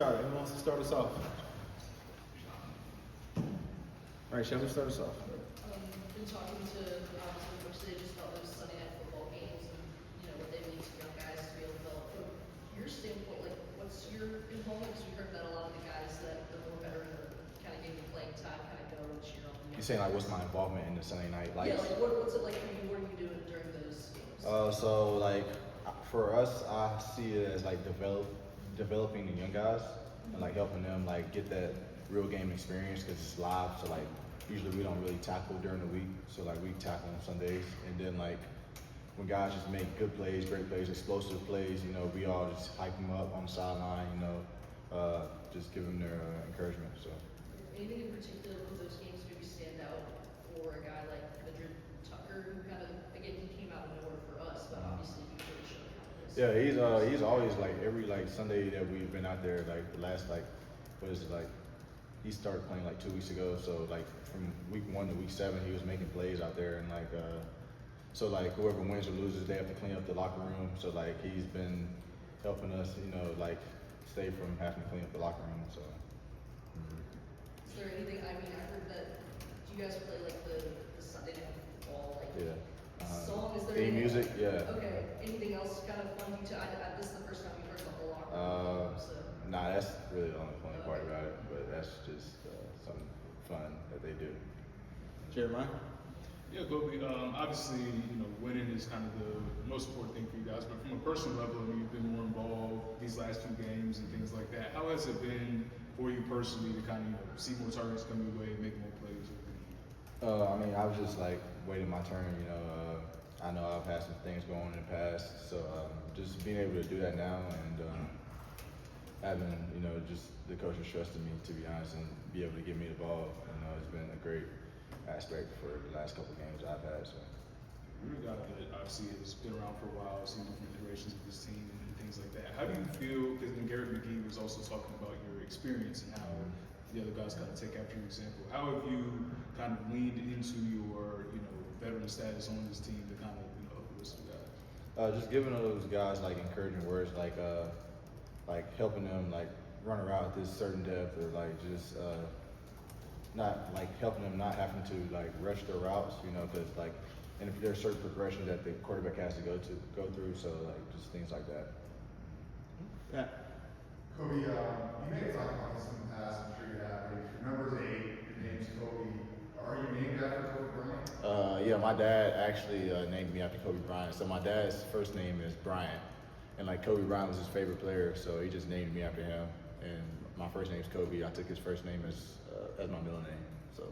All right, who wants to start us off? All right, Shelby, start us off. Been talking to Coach today just about those Sunday night football games and what they mean to young guys to be able to develop. From your standpoint, like what's your involvement? Because we heard that a lot of the guys that are more veteran are kind of getting playing time, kind of go and cheer on them. You saying like what's my involvement in the Sunday night lights? Yeah, like what's it like for you? What are you doing during those games? So like for us, I see it as like developing the young guys and like helping them like get that real game experience because it's live. So like usually we don't really tackle during the week, so like we tackle on Sundays, and then like when guys just make good plays, great plays, explosive plays, we all just hype them up on the sideline, just give them their encouragement. So. Anything in particular with those games maybe stand out for a guy like Madrid Tucker, who kind of again he came out of nowhere for us, but obviously he really showed confidence. Yeah, he's always like every like Sunday that we've been out there, like the last like he started playing like 2 weeks ago, so like from week 1 to week 7 he was making plays out there, and like so like whoever wins or loses they have to clean up the locker room, so like he's been helping us like stay from having to clean up the locker room. So Is there anything, I heard that you guys play like the Sunday night football, like song, is there theme music, yeah. Okay, anything else kind of fun to, this is the first time we've heard the whole locker room, so. Nah, that's really the only funny part about it, but that's just something fun that they do. Jeremiah? Yeah, Kobe, obviously, winning is kind of the most important thing for you guys, but from a personal level, you've been more involved these last 2 games and things like that. How has it been for you personally to kind of, see more targets come your way and make more plays? I was just like waiting my turn, I know I've had some things going on in the past, so just being able to do that now and having, just the coaches trusting me, to be honest, and be able to give me the ball, it's been a great aspect for the last couple of games I've had. So. You're a guy that obviously has been around for a while, seen different iterations of this team and things like that. How do you feel, because Garrett McGee was also talking about your experience and how the other guys kind of take after your example. How have you kind of leaned into your, veteran status on this team to kind of, help the rest of the guys? Just giving those guys like encouraging words, like helping them like run a route at this certain depth, or like just not like helping them not having to like rush their routes, because like, and if there's certain progression that the quarterback has to go through, so like just things like that. Yeah. Kobe, you may have talked about this in the past, I'm sure you have, but your number's 8, your name's Kobe. Are you named after Kobe Bryant? Yeah, my dad actually named me after Kobe Bryant. So my dad's first name is Bryant, and like Kobe Bryant was his favorite player, so he just named me after him. And my first name's Kobe. I took his first name as my middle name. So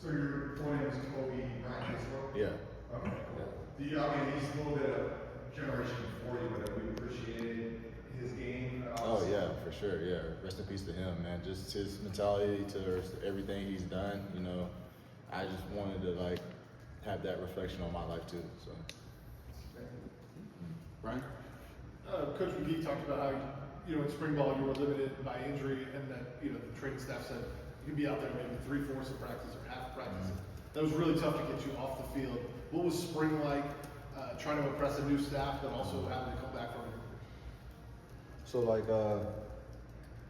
your full name is Kobe Bryant as well? Yeah. Okay, cool. He's a little bit of generation before you, but we appreciated his game. Oh yeah, for sure. Yeah, rest in peace to him, man. Just his mentality to everything he's done. I just wanted to like have that reflection on my life too. So. Brian? Coach McGee talked about how, in spring ball you were limited by injury, and that, the training staff said you can be out there maybe 3/4 of practice or half practice. That was really tough to get you off the field. What was spring like, trying to impress a new staff, but also having to come back from it? So like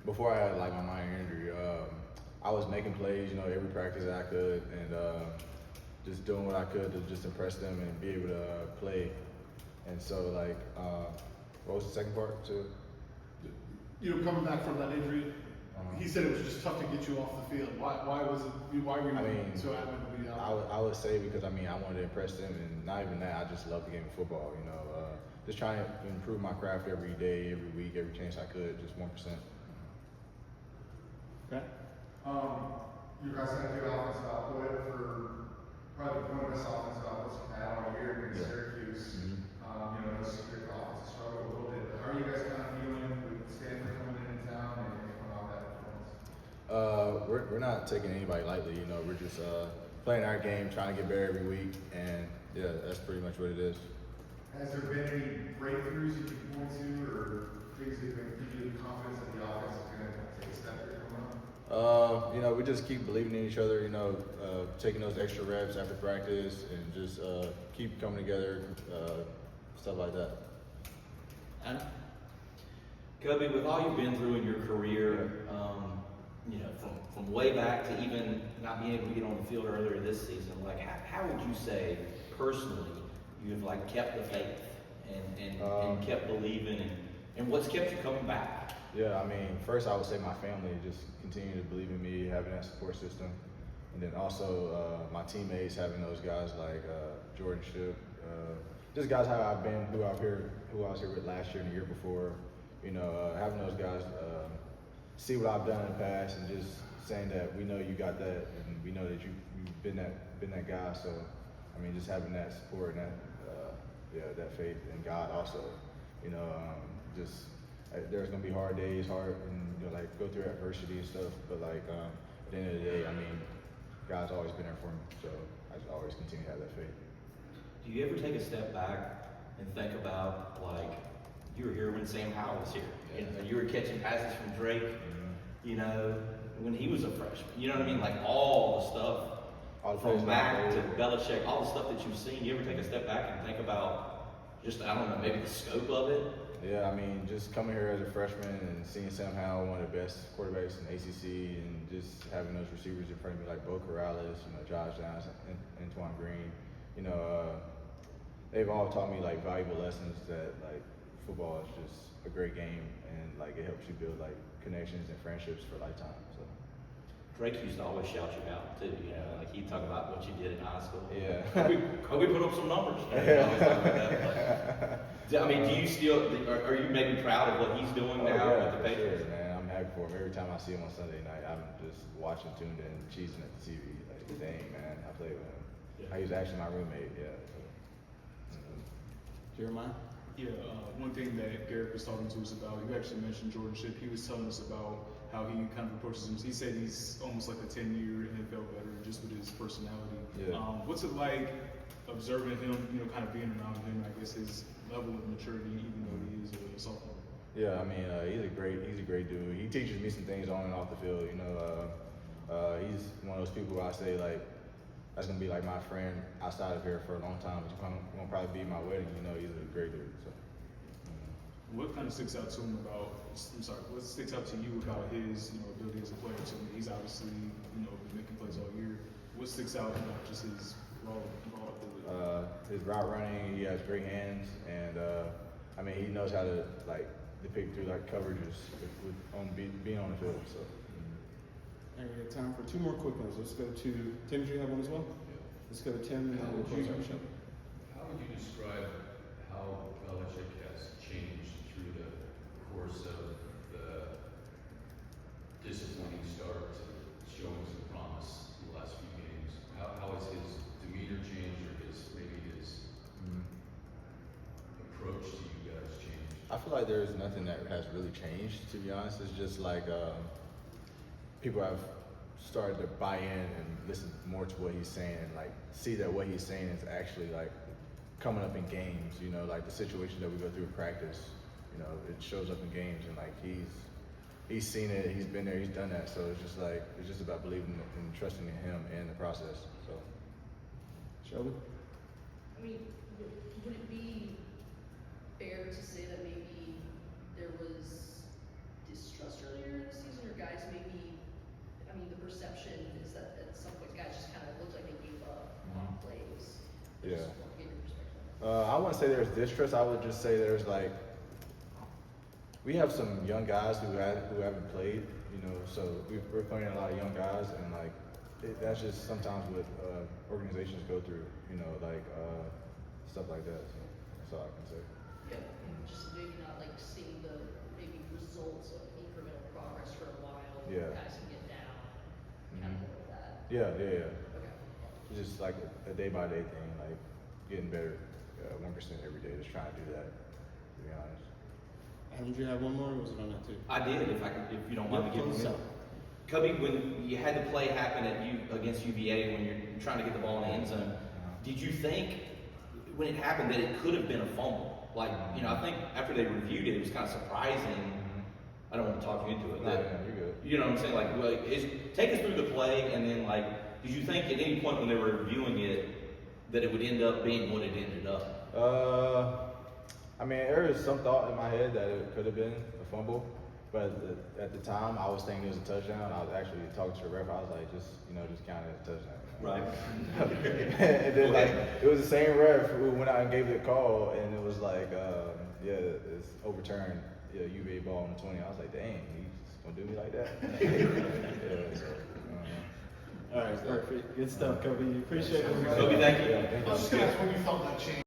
before I had like my minor injury, I was making plays, every practice that I could, and just doing what I could to just impress them and be able to play. And so like, what was the second part too? Coming back from that injury, he said it was just tough to get you off the field. Why was it? Why were you so adamant to be out? I would say because I wanted to impress them, and not even that. I just love the game of football. Just trying to improve my craft every day, every week, every chance I could, just 1%. Okay. You guys had a good offensive output for probably one of the best offensive outputs we've had all year against Syracuse. Those secret offenses struggled a little bit. But how are you guys kind of feeling with Stanford coming into town and coming off that performance? We're not taking anybody lightly. We're just playing our game, trying to get better every week, and yeah, that's pretty much what it is. Has there been any breakthroughs you can point to, or things that have given you the confidence that the offense is going to take a step here coming up? We just keep believing in each other, taking those extra reps after practice, and just keep coming together, stuff like that. Adam? Kobe, with all you've been through in your career, you know, from way back to even not being able to get on the field earlier this season, like how would you say personally you've like kept the faith and kept believing and what's kept you coming back? Yeah, I mean, first I would say my family just continue to believe in me, having that support system, and then also my teammates, having those guys like Jordan Shook, just guys how I've been, who I was here with last year and the year before. You know, having those guys see what I've done in the past and just saying that we know you got that and we know that you've been that guy. So, I mean, just having that support and that faith in God also. You know, there's gonna be hard days, and like go through adversity and stuff. But like at the end of the day, I mean, God's always been there for me. So I just always continue to have that faith. Do you ever take a step back and think about like you were here when Sam Howell was here? You know, you were catching passes from Drake. You know, when he was a freshman. You know what I mean? Like all the stuff from Mac to Belichick, all the stuff that you've seen. You ever take a step back and think about just, I don't know, maybe the scope of it? Yeah, I mean, just coming here as a freshman and seeing Sam Howell, one of the best quarterbacks in ACC, and just having those receivers in front of me like Bo Corrales, you know, Josh Johnson, Antoine Green, you know, they've all taught me like valuable lessons that like football is just a great game and like it helps you build like connections and friendships for a lifetime. So Drake used to always shout you out too, you know, like he'd talk about what you did in high school. Yeah. Kobe put up some numbers. You know, he always talk about that, but, I mean, do you still, are you maybe proud of what he's doing now with the Patriots? Sure, man. I'm happy for him. Every time I see him on Sunday night, I'm just watching, tuned in, cheesing at the TV. Like, dang, man, I played with him. Yeah. He was actually my roommate, yeah. So, Jeremiah? Yeah, one thing that Garrett was talking to us about, you actually mentioned Jordan Shipp. He was telling us about how he kind of approaches him. He said he's almost like a 10-year NFL veteran just with his personality. Yeah. What's it like observing him, you know, kind of being around him, I guess his level of maturity, even though he is a sophomore? yeah, I mean, he's a great dude. He teaches me some things on and off the field. You know, he's one of those people who I say like, that's gonna be like my friend outside of here for a long time. He's gonna probably be my wedding. You know, he's a great dude. So. What kind of sticks out to him about? What sticks out to you about his, you know, ability as a player? So he's obviously, you know, been making plays all year. What sticks out about just his raw ability? His route running, he has great hands, and I mean, he knows how to like depict through like coverages being on the field. So. And we have time for two more quick ones. Let's go to Tim. Do you have one as well? Yeah. Let's go to Tim, and then we'll close our show. How would you describe how Belichick has changed through the course of the disappointing start to showing some promise the last few games? How has his demeanor changed, or maybe his approach to you guys changed? I feel like there's nothing that has really changed, to be honest. It's just like people have started to buy in and listen more to what he's saying, and like see that what he's saying is actually like coming up in games. You know, like the situations that we go through in practice, you know, it shows up in games, and like he's seen it, he's been there, he's done that. So it's just about believing and trusting in him and the process. So, Shelby? I mean, would it be fair to say that maybe there was distrust earlier in the season, or guys maybe, I mean, the perception is that at some point guys just kind of looked like they gave up on plays. I Yeah. just want to get your perspective on that. I wouldn't say there's distrust. I would just say there's like, we have some young guys who haven't played, you know, so we're playing a lot of young guys, and like that's just sometimes what organizations go through, you know, like stuff like that. So that's all I can say. Yeah, and just maybe not like seeing the maybe results of incremental progress for a while. Yeah. Guys can get down, kind of like that. Yeah. Okay. It's just like a day by day thing, like getting better, 1% every day. Just trying to do that, to be honest. Did you have one more, or was it on that too? I did, if you don't mind me giving close me. out. Kobe, when you had the play happen against UVA, when you're trying to get the ball in the end zone, did you think when it happened that it could have been a fumble? Like, you know, I think after they reviewed it, it was kind of surprising. I don't want to talk you into it. No, you're good. You know what I'm saying? Like, take us through the play, and then like, did you think at any point when they were reviewing it that it would end up being what it ended up? I mean, there is some thought in my head that it could have been a fumble. But at the time, I was thinking it was a touchdown. I was actually talking to the ref. I was like, just count it as a touchdown. Right. And then like it was the same ref who went out and gave the call, and it was like, it's overturned. Yeah, UVA ball on the 20. I was like, dang, he's gonna do me like that. Yeah, so, All right, perfect. Good stuff, Kobe. Appreciate it. Kobe, thank you. Yeah, thank I was just gonna ask when you felt that change.